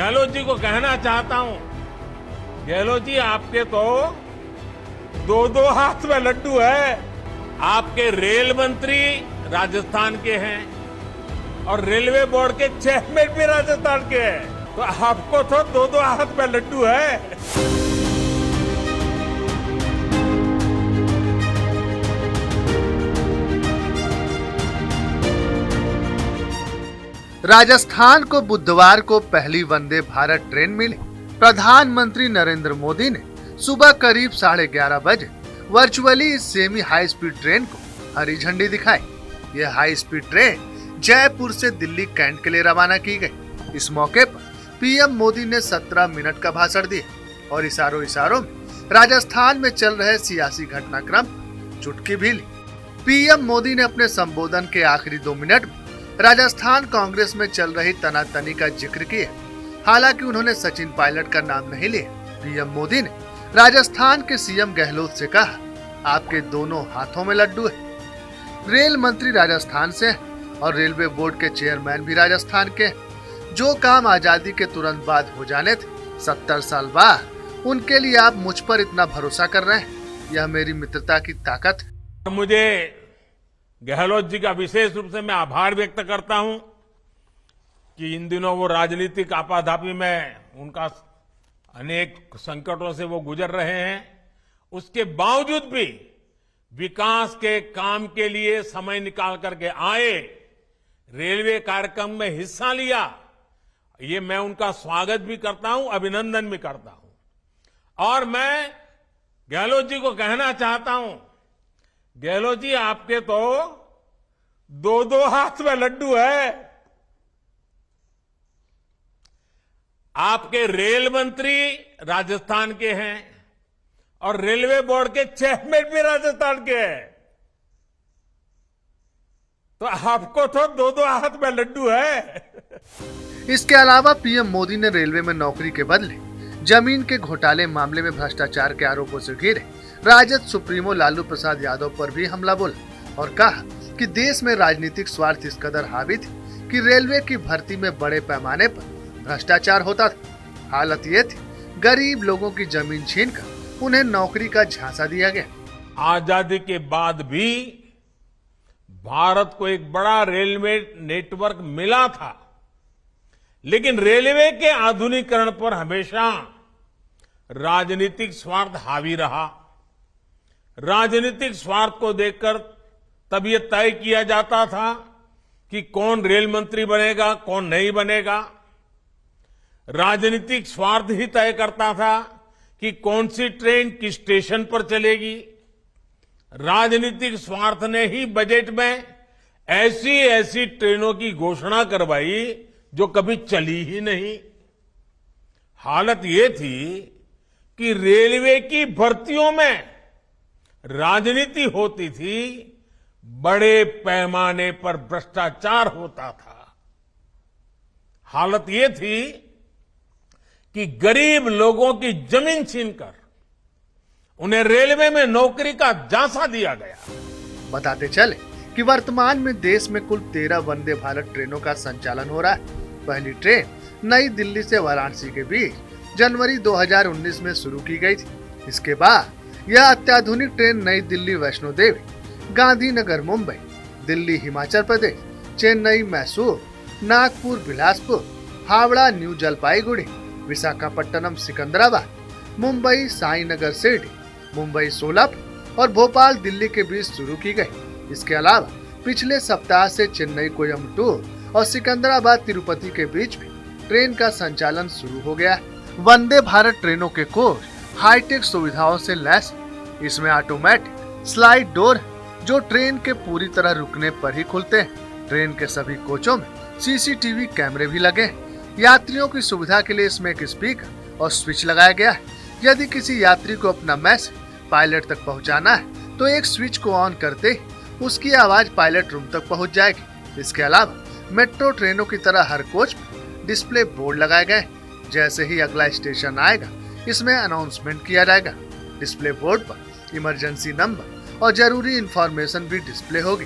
गहलोत जी को कहना चाहता हूं, गहलोत जी आपके तो दो दो हाथ में लड्डू है। आपके रेल मंत्री राजस्थान के हैं और रेलवे बोर्ड के चेयरमैन भी राजस्थान के हैं, तो आपको तो दो दो हाथ में लड्डू है। राजस्थान को बुधवार को पहली वंदे भारत ट्रेन मिली। प्रधानमंत्री नरेंद्र मोदी ने सुबह करीब 11:30 बजे वर्चुअली इस सेमी हाई स्पीड ट्रेन को हरी झंडी दिखाई। यह हाई स्पीड ट्रेन जयपुर से दिल्ली कैंट के लिए रवाना की गई। इस मौके पर पीएम मोदी ने 17 मिनट का भाषण दिया और इशारों में राजस्थान में चल रहे सियासी घटनाक्रम चुटकी भी ली। पीएम मोदी ने अपने संबोधन के आखिरी 2 मिनट में राजस्थान कांग्रेस में चल रही तनातनी का जिक्र किया। हालांकि उन्होंने सचिन पायलट का नाम नहीं लिया। पीएम मोदी ने राजस्थान के सीएम गहलोत से कहा, आपके दोनों हाथों में लड्डू है। रेल मंत्री राजस्थान से और रेलवे बोर्ड के चेयरमैन भी राजस्थान के। जो काम आजादी के तुरंत बाद हो जाने थे, 70 साल बाद, उनके लिए आप मुझ पर इतना भरोसा कर रहे हैं। यह मेरी मित्रता की ताकत है। मुझे गहलोत जी का विशेष रूप से मैं आभार व्यक्त करता हूं कि इन दिनों वो राजनीतिक आपाधापी में उनका अनेक संकटों से वो गुजर रहे हैं, उसके बावजूद भी विकास के काम के लिए समय निकाल करके आए, रेलवे कार्यक्रम में हिस्सा लिया। ये मैं उनका स्वागत भी करता हूं, अभिनंदन भी करता हूं। और मैं गहलोत जी को कहना चाहता हूं, गहलोत जी आपके तो दो दो हाथ में लड्डू है। आपके रेल मंत्री राजस्थान के हैं और रेलवे बोर्ड के चेयरमैन भी राजस्थान के हैं, तो आपको तो दो दो हाथ में लड्डू है। इसके अलावा पीएम मोदी ने रेलवे में नौकरी के बदले जमीन के घोटाले मामले में भ्रष्टाचार के आरोपों से घिरे राजद सुप्रीमो लालू प्रसाद यादव पर भी हमला बोला और कहा कि देश में राजनीतिक स्वार्थ इस कदर हावी थे कि रेलवे की भर्ती में बड़े पैमाने पर भ्रष्टाचार होता था। हालत ये थी, गरीब लोगों की जमीन छीनकर उन्हें नौकरी का झांसा दिया गया। आजादी के बाद भी भारत को एक बड़ा रेलवे नेटवर्क मिला था, लेकिन रेलवे के आधुनिकीकरण पर हमेशा राजनीतिक स्वार्थ हावी रहा। राजनीतिक स्वार्थ को देखकर तब यह तय किया जाता था कि कौन रेल मंत्री बनेगा, कौन नहीं बनेगा। राजनीतिक स्वार्थ ही तय करता था कि कौन सी ट्रेन किस स्टेशन पर चलेगी। राजनीतिक स्वार्थ ने ही बजट में ऐसी ऐसी ट्रेनों की घोषणा करवाई जो कभी चली ही नहीं। हालत ये थी कि रेलवे की भर्तियों में राजनीति होती थी, बड़े पैमाने पर भ्रष्टाचार होता था। हालत ये थी कि गरीब लोगों की जमीन छीनकर उन्हें रेलवे में नौकरी का झांसा दिया गया। बताते चले कि वर्तमान में देश में कुल 13 वंदे भारत ट्रेनों का संचालन हो रहा है। पहली ट्रेन नई दिल्ली से वाराणसी के बीच जनवरी 2019 में शुरू की गई थी। इसके बाद यह अत्याधुनिक ट्रेन नई दिल्ली वैष्णो देवी, गांधीनगर मुंबई, दिल्ली हिमाचल प्रदेश, चेन्नई मैसूर, नागपुर बिलासपुर, हावड़ा न्यू जलपाईगुड़ी, विशाखापट्टनम सिकंदराबाद, मुंबई साईनगर सिटी, मुंबई सोलापुर और भोपाल दिल्ली के बीच शुरू की गई। इसके अलावा पिछले सप्ताह से चेन्नई कोयम्बटूर और सिकंदराबाद तिरुपति के बीच भी ट्रेन का संचालन शुरू हो गया है। वंदे भारत ट्रेनों के कोच हाईटेक सुविधाओं से लैस। इसमें ऑटोमेटिक स्लाइड डोर है जो ट्रेन के पूरी तरह रुकने पर ही खुलते हैं। ट्रेन के सभी कोचों में सीसीटीवी कैमरे भी लगे हैं। यात्रियों की सुविधा के लिए इसमें एक स्पीकर और स्विच लगाया गया है। यदि किसी यात्री को अपना मैसेज पायलट तक पहुंचाना है तो एक स्विच को ऑन करते ही उसकी आवाज पायलट रूम तक पहुंच जाएगी। इसके अलावा मेट्रो ट्रेनों की तरह हर कोच में डिस्प्ले बोर्ड लगाए गए। जैसे ही अगला स्टेशन आएगा, इसमें अनाउंसमेंट किया जाएगा। डिस्प्ले बोर्ड पर इमरजेंसी नंबर और जरूरी इंफॉर्मेशन भी डिस्प्ले होगी।